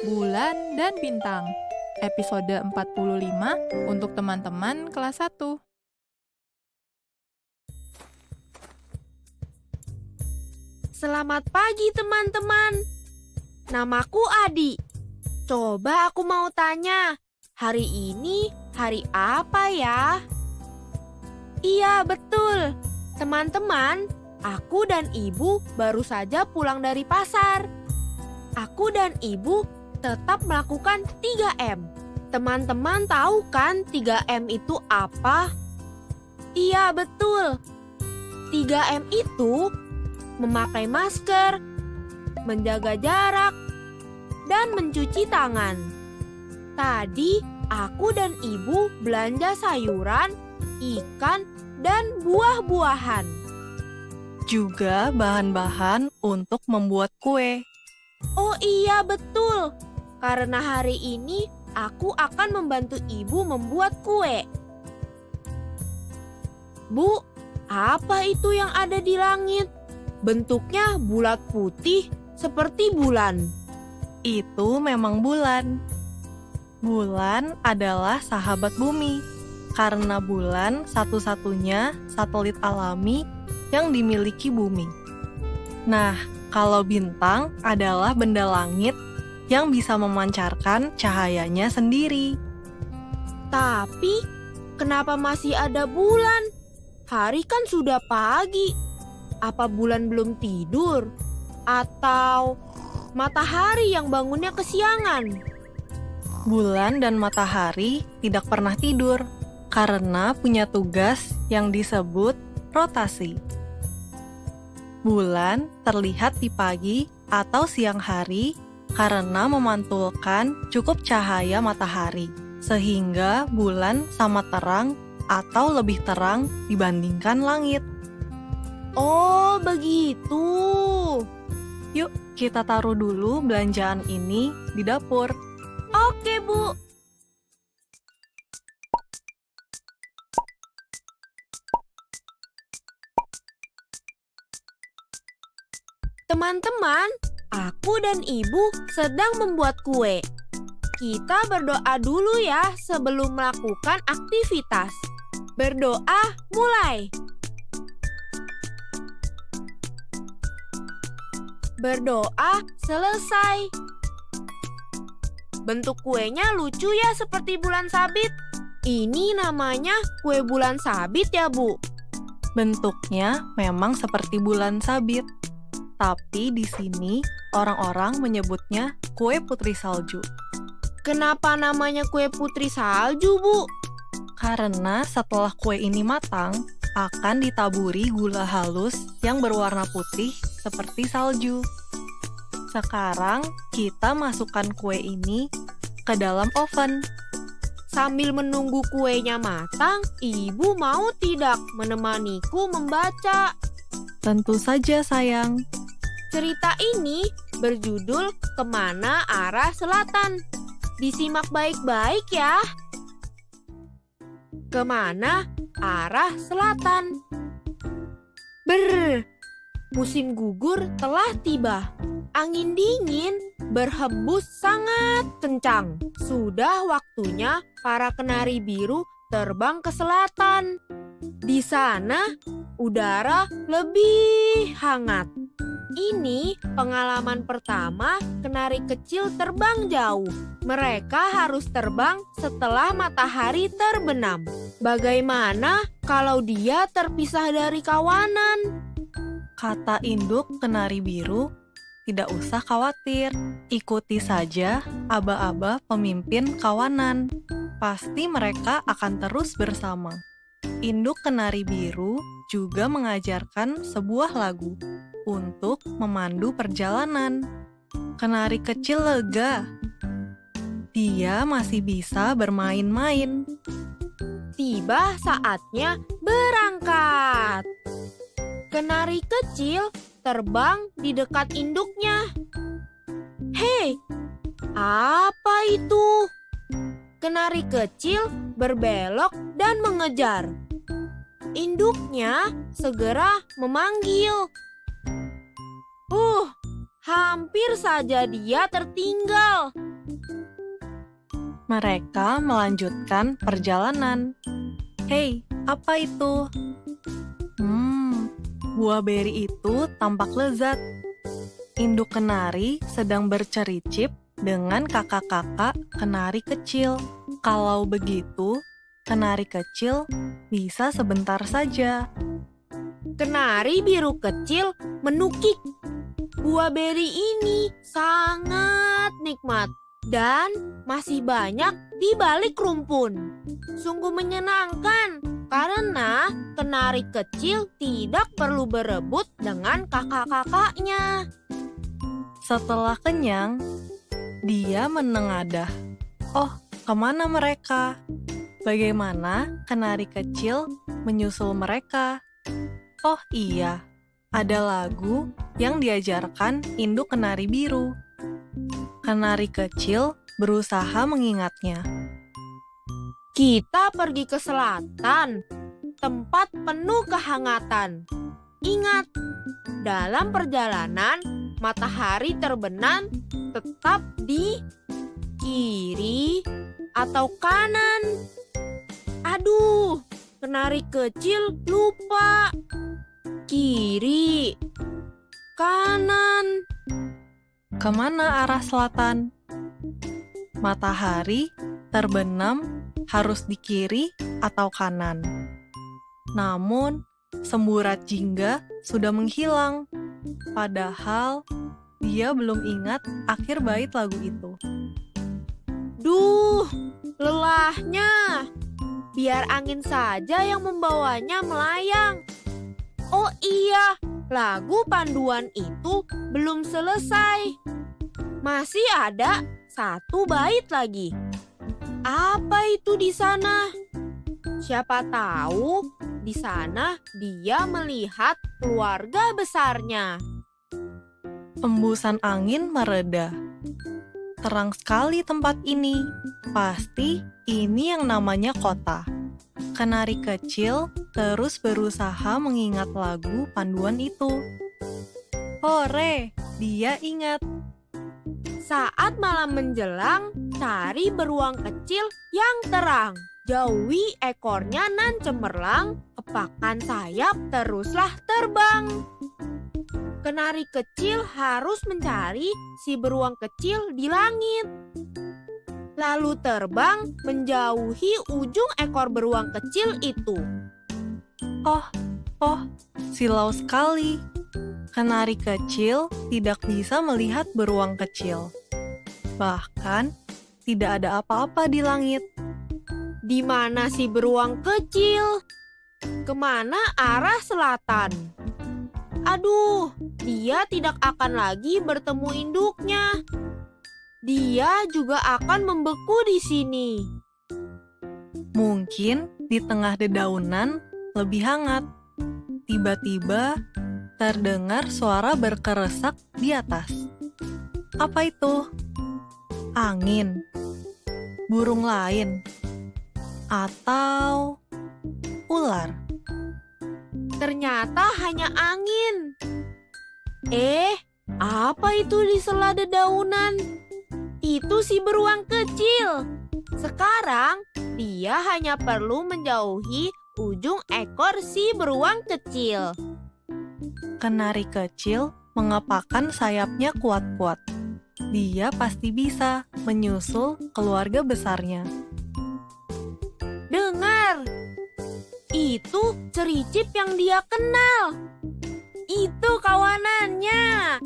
Bulan dan Bintang, episode 45 untuk teman-teman kelas 1. Selamat pagi teman-teman. Namaku Adi. Coba aku mau tanya, hari ini hari apa ya? Iya betul, teman-teman, aku dan ibu baru saja pulang dari pasar. Aku dan ibu tetap melakukan 3M. Teman-teman tahu kan 3M itu apa? Iya betul, 3M itu memakai masker, menjaga jarak, dan mencuci tangan. Tadi aku dan ibu belanja sayuran, ikan, dan buah-buahan. Juga bahan-bahan untuk membuat kue. Oh iya betul, karena hari ini aku akan membantu ibu membuat kue. Bu, apa itu yang ada di langit? Bentuknya bulat putih seperti bulan. Itu memang bulan. Bulan adalah sahabat bumi, karena bulan satu-satunya satelit alami yang dimiliki bumi. Nah, kalau bintang adalah benda langit yang bisa memancarkan cahayanya sendiri. Tapi, kenapa masih ada bulan? Hari kan sudah pagi. Apa bulan belum tidur? Atau matahari yang bangunnya kesiangan? Bulan dan matahari tidak pernah tidur karena punya tugas yang disebut rotasi. Bulan terlihat di pagi atau siang hari karena memantulkan cukup cahaya matahari, sehingga bulan sama terang atau lebih terang dibandingkan langit. Oh, begitu. Yuk, kita taruh dulu belanjaan ini di dapur. Oke, Bu. Teman-teman, aku dan ibu sedang membuat kue. Kita berdoa dulu ya sebelum melakukan aktivitas. Berdoa mulai. Berdoa selesai. Bentuk kuenya lucu ya seperti bulan sabit. Ini namanya kue bulan sabit ya, Bu? Bentuknya memang seperti bulan sabit. Tapi di sini orang-orang menyebutnya kue putri salju. Kenapa namanya kue putri salju, Bu? Karena setelah kue ini matang, akan ditaburi gula halus yang berwarna putih seperti salju. Sekarang kita masukkan kue ini ke dalam oven. Sambil menunggu kuenya matang, ibu mau tidak menemaniku membaca? Tentu saja, sayang. Cerita ini berjudul Kemana Arah Selatan. Disimak baik-baik ya. Kemana arah selatan? Musim gugur telah tiba. Angin dingin berhembus sangat kencang. Sudah waktunya para kenari biru terbang ke selatan. Di sana udara lebih hangat. Ini pengalaman pertama kenari kecil terbang jauh. Mereka harus terbang setelah matahari terbenam. Bagaimana kalau dia terpisah dari kawanan? Kata induk kenari biru, tidak usah khawatir. Ikuti saja aba-aba pemimpin kawanan. Pasti mereka akan terus bersama. Induk kenari biru juga mengajarkan sebuah lagu untuk memandu perjalanan. Kenari kecil lega. Dia masih bisa bermain-main. Tiba saatnya berangkat. Kenari kecil terbang di dekat induknya. Hei, apa itu? Kenari kecil berbelok dan mengejar. Induknya segera memanggil. Hampir saja dia tertinggal. Mereka melanjutkan perjalanan. Hei, apa itu? Buah beri itu tampak lezat. Induk kenari sedang bercericip dengan kakak-kakak kenari kecil. Kalau begitu, kenari kecil bisa sebentar saja. Kenari biru kecil menukik. Buah beri ini sangat nikmat dan masih banyak di balik rumpun. Sungguh menyenangkan karena kenari kecil tidak perlu berebut dengan kakak-kakaknya. Setelah kenyang, dia menengadah. Oh, kemana mereka? Bagaimana kenari kecil menyusul mereka? Oh iya, ada lagu yang diajarkan induk kenari biru. Kenari kecil berusaha mengingatnya. Kita pergi ke selatan, tempat penuh kehangatan. Ingat, dalam perjalanan matahari terbenam tetap di kiri atau kanan. Aduh, kenari kecil lupa. Kiri, kanan. Kemana arah selatan? Matahari terbenam harus di kiri atau kanan. Namun, semburat jingga sudah menghilang. Padahal, dia belum ingat akhir bait lagu itu. Duh, lelahnya. Biar angin saja yang membawanya melayang. Oh iya, lagu panduan itu belum selesai. Masih ada satu bait lagi. Apa itu di sana? Siapa tahu di sana dia melihat keluarga besarnya. Embusan angin mereda. Terang sekali tempat ini. Pasti ini yang namanya kota. Kenari kecil terus berusaha mengingat lagu panduan itu. Hore, dia ingat. Saat malam menjelang, cari beruang kecil yang terang. Jauhi ekornya nan cemerlang, kepakan sayap teruslah terbang. Kenari kecil harus mencari si beruang kecil di langit. Lalu terbang menjauhi ujung ekor beruang kecil itu. Oh, silau sekali. Kenari kecil tidak bisa melihat beruang kecil. Bahkan, tidak ada apa-apa di langit. Di mana si beruang kecil? Kemana arah selatan? Aduh, dia tidak akan lagi bertemu induknya. Dia juga akan membeku di sini. Mungkin di tengah dedaunan lebih hangat. Tiba-tiba terdengar suara berkeresak di atas. Apa itu? Angin? Burung lain? Atau ular? Ternyata hanya angin. Apa itu di sela dedaunan? Itu si beruang kecil. Sekarang dia hanya perlu menjauhi ujung ekor si beruang kecil. Kenari kecil mengepakkan sayapnya kuat-kuat. Dia pasti bisa menyusul keluarga besarnya. Dengar, itu cericip yang dia kenal. Itu kawanannya.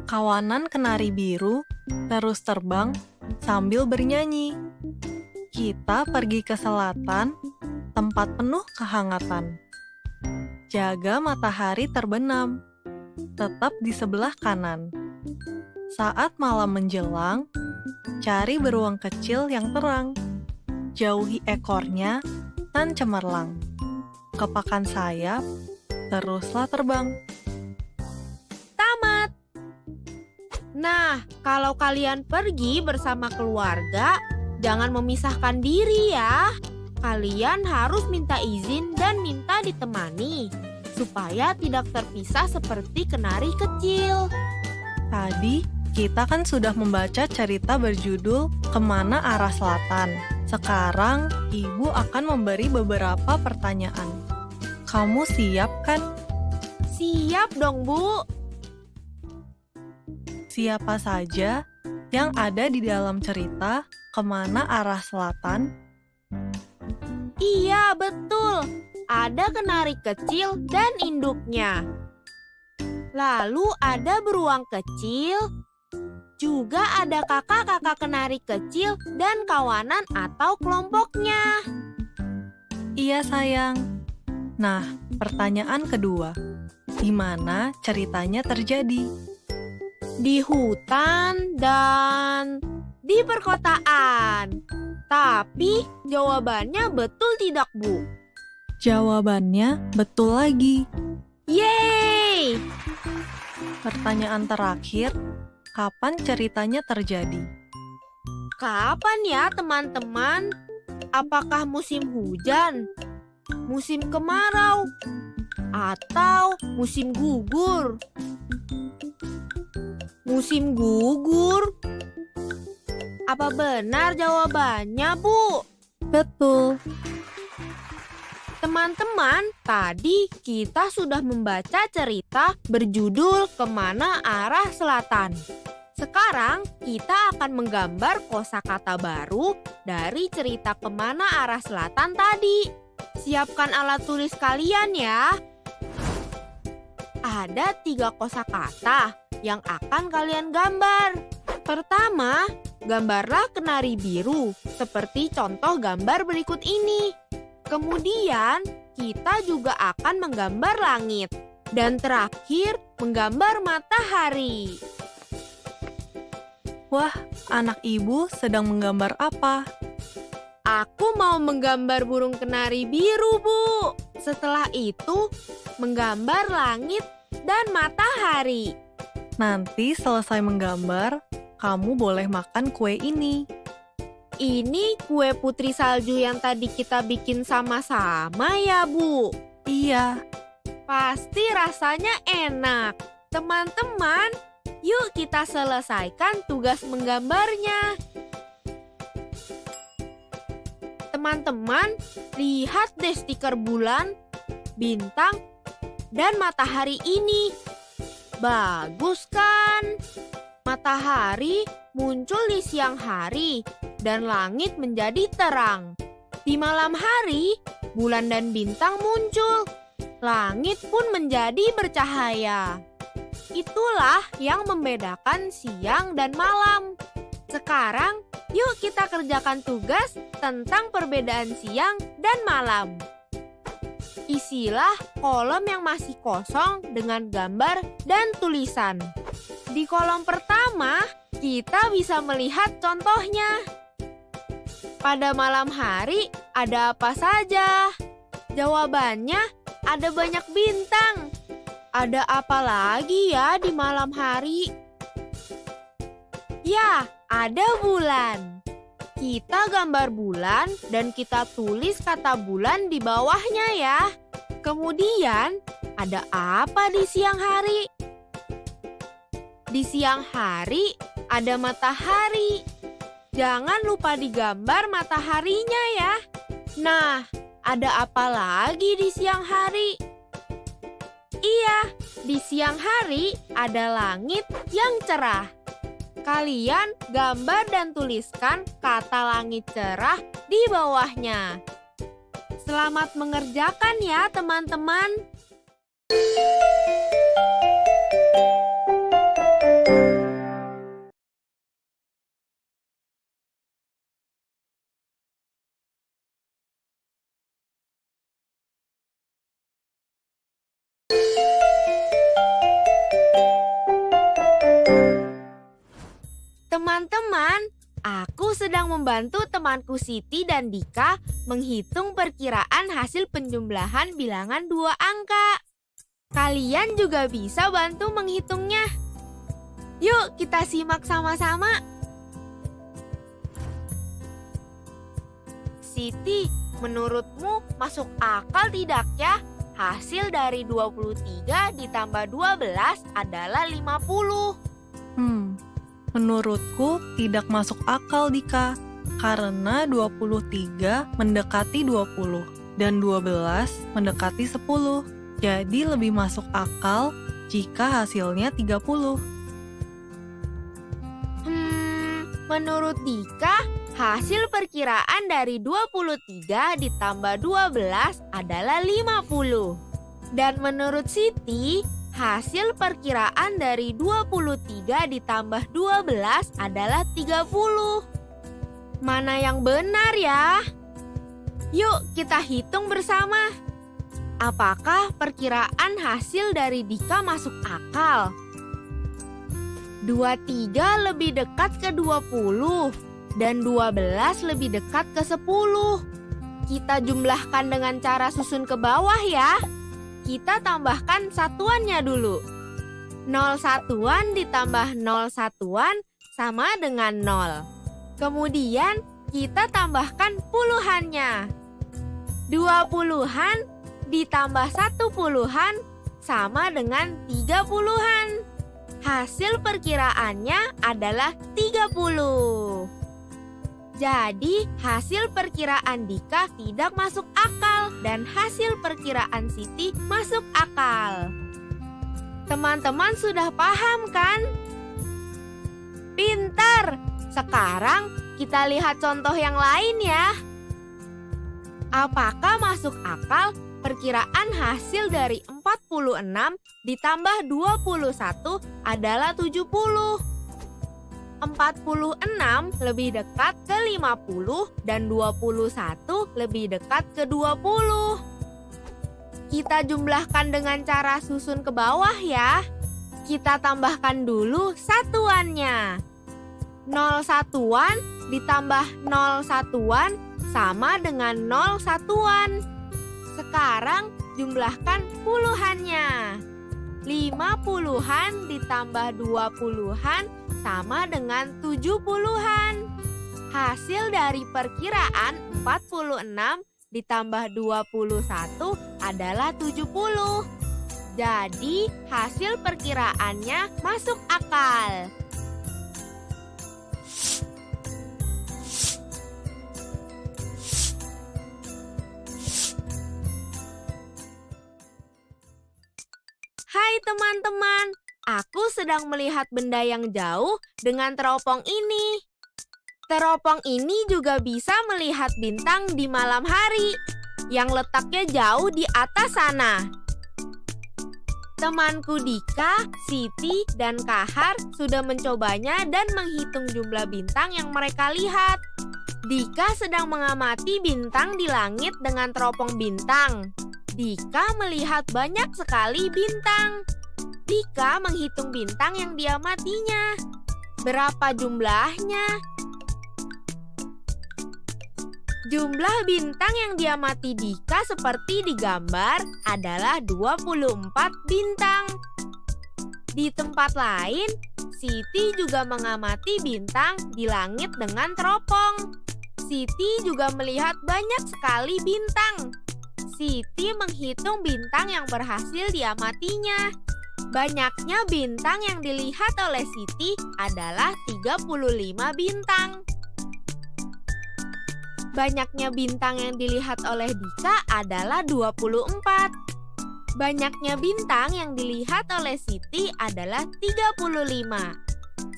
Kawanan kenari biru terus terbang sambil bernyanyi. Kita pergi ke selatan, tempat penuh kehangatan. Jaga matahari terbenam, tetap di sebelah kanan. Saat malam menjelang, cari beruang kecil yang terang. Jauhi ekornya dan cemerlang. Kepakan sayap, teruslah terbang. Tamat. Nah, kalau kalian pergi bersama keluarga, jangan memisahkan diri ya. Kalian harus minta izin dan minta ditemani, supaya tidak terpisah seperti kenari kecil. Tadi kita kan sudah membaca cerita berjudul Kemana Arah Selatan. Sekarang Ibu akan memberi beberapa pertanyaan. Kamu siap kan? Siap dong, Bu. Siapa saja yang ada di dalam cerita Kemana Arah Selatan? Iya, betul. Ada kenari kecil dan induknya. Lalu ada beruang kecil. Juga ada kakak-kakak kenari kecil dan kawanan atau kelompoknya. Iya sayang. Nah, pertanyaan kedua. Di mana ceritanya terjadi? Di hutan dan di perkotaan. Tapi jawabannya betul tidak, Bu? Jawabannya betul lagi. Yeay! Pertanyaan terakhir, kapan ceritanya terjadi? Kapan ya, teman-teman? Apakah musim hujan, musim kemarau, atau musim gugur? Musim gugur? Apa benar jawabannya, Bu? Betul. Teman-teman, tadi kita sudah membaca cerita berjudul Kemana Arah Selatan. Sekarang kita akan menggambar kosakata baru dari cerita Kemana Arah Selatan tadi. Siapkan alat tulis kalian ya. Ada 3 kosakata yang akan kalian gambar. Pertama, gambarlah kenari biru seperti contoh gambar berikut ini. Kemudian, kita juga akan menggambar langit. Dan terakhir, menggambar matahari. Wah, anak ibu sedang menggambar apa? Aku mau menggambar burung kenari biru, Bu. Setelah itu, menggambar langit dan matahari. Nanti selesai menggambar, kamu boleh makan kue ini. Ini kue putri salju yang tadi kita bikin sama-sama ya, Bu? Iya. Pasti rasanya enak. Teman-teman, yuk kita selesaikan tugas menggambarnya. Teman-teman, lihat deh stiker bulan, bintang, dan matahari ini. Bagus kan? Matahari muncul di siang hari dan langit menjadi terang. Di malam hari, bulan dan bintang muncul. Langit pun menjadi bercahaya. Itulah yang membedakan siang dan malam. Sekarang, yuk kita kerjakan tugas tentang perbedaan siang dan malam. Isilah kolom yang masih kosong dengan gambar dan tulisan. Di kolom pertama, kita bisa melihat contohnya. Pada malam hari, ada apa saja? Jawabannya, ada banyak bintang. Ada apa lagi ya di malam hari? Ya, ada bulan. Kita gambar bulan dan kita tulis kata bulan di bawahnya ya. Kemudian, ada apa di siang hari? Di siang hari ada matahari. Jangan lupa digambar mataharinya ya. Nah, ada apa lagi di siang hari? Iya, di siang hari ada langit yang cerah. Kalian gambar dan tuliskan kata langit cerah di bawahnya. Selamat mengerjakan ya teman-teman. Teman-teman, aku sedang membantu temanku Siti dan Dika menghitung perkiraan hasil penjumlahan bilangan 2 angka. Kalian juga bisa bantu menghitungnya. Yuk kita simak sama-sama. Siti, menurutmu masuk akal tidak ya? Hasil dari 23 ditambah 12 adalah 50. Menurutku tidak masuk akal, Dika. Karena 23 mendekati 20 dan 12 mendekati 10. Jadi lebih masuk akal jika hasilnya 30. Menurut Dika, hasil perkiraan dari 23 ditambah 12 adalah 50. Dan menurut Siti, hasil perkiraan dari 23 ditambah 12 adalah 30. Mana yang benar ya? Yuk kita hitung bersama. Apakah perkiraan hasil dari Dika masuk akal? 23 lebih dekat ke 20 dan 12 lebih dekat ke 10. Kita jumlahkan dengan cara susun ke bawah ya. Kita tambahkan satuannya dulu. 0 satuan ditambah 0 satuan sama dengan 0. Kemudian kita tambahkan puluhannya. 2 puluhan ditambah 1 puluhan sama dengan 3 puluhan. Hasil perkiraannya adalah 30. Jadi hasil perkiraan Dika tidak masuk akal dan hasil perkiraan Siti masuk akal. Teman-teman sudah paham kan? Pintar! Sekarang kita lihat contoh yang lain ya. Apakah masuk akal perkiraan hasil dari 46 ditambah 21 adalah 70? 46 lebih dekat ke 50 dan 21 lebih dekat ke 20. Kita jumlahkan dengan cara susun ke bawah ya. Kita tambahkan dulu satuannya. 0 satuan ditambah 0 satuan sama dengan 0 satuan. Sekarang jumlahkan puluhannya. 5 puluhan ditambah 2 puluhan sama dengan 7 puluhan. Hasil dari perkiraan 46 ditambah 21 adalah 70. Jadi hasil perkiraannya masuk akal. Hai teman-teman, aku sedang melihat benda yang jauh dengan teropong ini. Teropong ini juga bisa melihat bintang di malam hari yang letaknya jauh di atas sana. Temanku Dika, Siti, dan Kahar sudah mencobanya dan menghitung jumlah bintang yang mereka lihat. Dika sedang mengamati bintang di langit dengan teropong bintang. Dika melihat banyak sekali bintang. Dika menghitung bintang yang diamatinya. Berapa jumlahnya? Jumlah bintang yang diamati Dika seperti di gambar adalah 24 bintang. Di tempat lain, Siti juga mengamati bintang di langit dengan teropong. Siti juga melihat banyak sekali bintang. Siti menghitung bintang yang berhasil diamatinya. Banyaknya bintang yang dilihat oleh Siti adalah 35 bintang. Banyaknya bintang yang dilihat oleh Dika adalah 24. Banyaknya bintang yang dilihat oleh Siti adalah 35.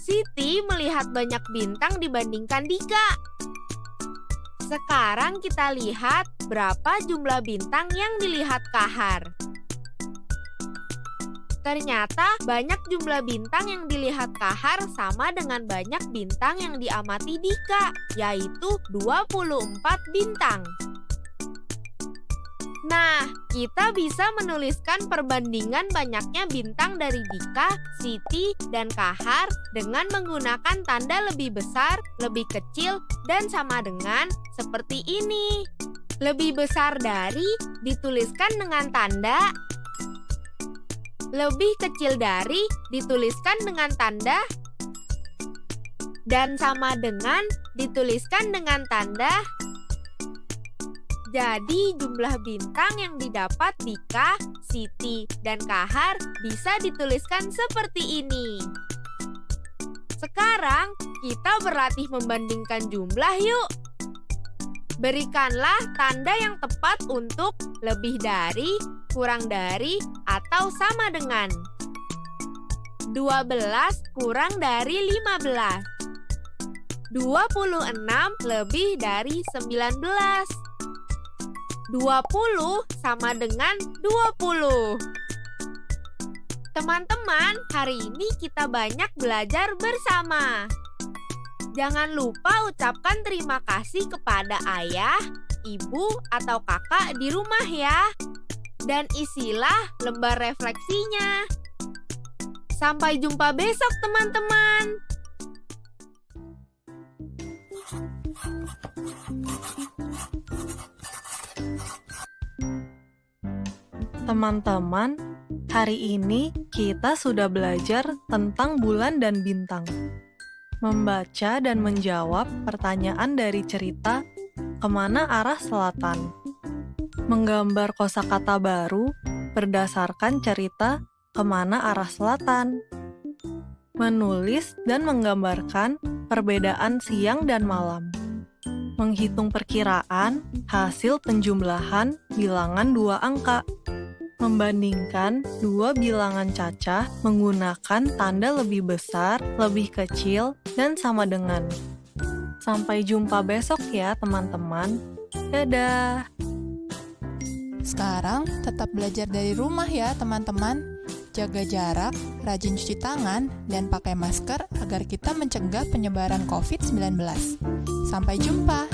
Siti melihat banyak bintang dibandingkan Dika. Sekarang kita lihat berapa jumlah bintang yang dilihat Kahar. Ternyata banyak jumlah bintang yang dilihat Kahar sama dengan banyak bintang yang diamati Dika, yaitu 24 bintang. Nah, kita bisa menuliskan perbandingan banyaknya bintang dari Dika, Siti, dan Kahar dengan menggunakan tanda lebih besar, lebih kecil, dan sama dengan seperti ini. Lebih besar dari dituliskan dengan tanda, lebih kecil dari dituliskan dengan tanda, dan sama dengan dituliskan dengan tanda. Jadi jumlah bintang yang didapat Dika, Siti, dan Kahar bisa dituliskan seperti ini. Sekarang kita berlatih membandingkan jumlah yuk. Berikanlah tanda yang tepat untuk lebih dari, kurang dari, atau sama dengan. 12 kurang dari 15. 26 lebih dari 19. 20 sama dengan 20. Teman-teman, hari ini kita banyak belajar bersama. Jangan lupa ucapkan terima kasih kepada ayah, ibu, atau kakak di rumah ya. Dan isilah lembar refleksinya. Sampai jumpa besok teman-teman. Teman-teman, hari ini kita sudah belajar tentang bulan dan bintang. Membaca dan menjawab pertanyaan dari cerita Kemana Arah Selatan. Menggambar kosakata baru berdasarkan cerita Kemana Arah Selatan. Menulis dan menggambarkan perbedaan siang dan malam. Menghitung perkiraan hasil penjumlahan bilangan 2 angka. Membandingkan 2 bilangan cacah menggunakan tanda lebih besar, lebih kecil, dan sama dengan. Sampai jumpa besok ya teman-teman. Dadah! Sekarang tetap belajar dari rumah ya teman-teman. Jaga jarak, rajin cuci tangan, dan pakai masker agar kita mencegah penyebaran COVID-19. Sampai jumpa!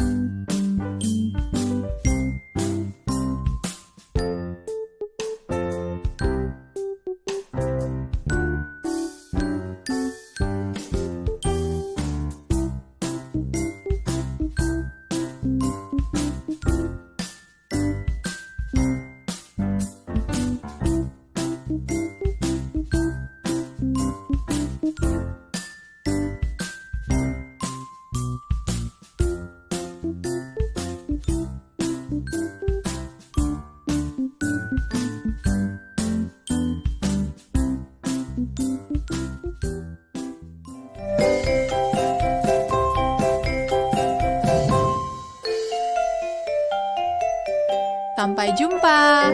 Sampai jumpa!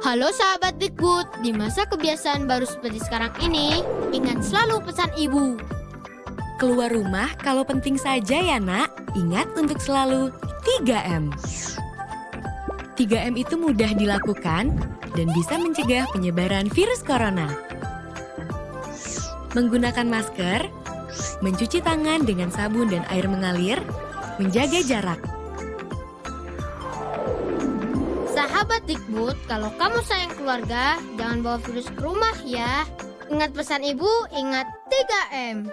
Halo sahabat Dikbud, di masa kebiasaan baru seperti sekarang ini, ingat selalu pesan ibu. Keluar rumah kalau penting saja ya nak, ingat untuk selalu 3M. 3M itu mudah dilakukan dan bisa mencegah penyebaran virus corona. Menggunakan masker, mencuci tangan dengan sabun dan air mengalir, menjaga jarak. Sahabat Dikbud, kalau kamu sayang keluarga, jangan bawa virus ke rumah ya. Ingat pesan ibu, ingat 3M.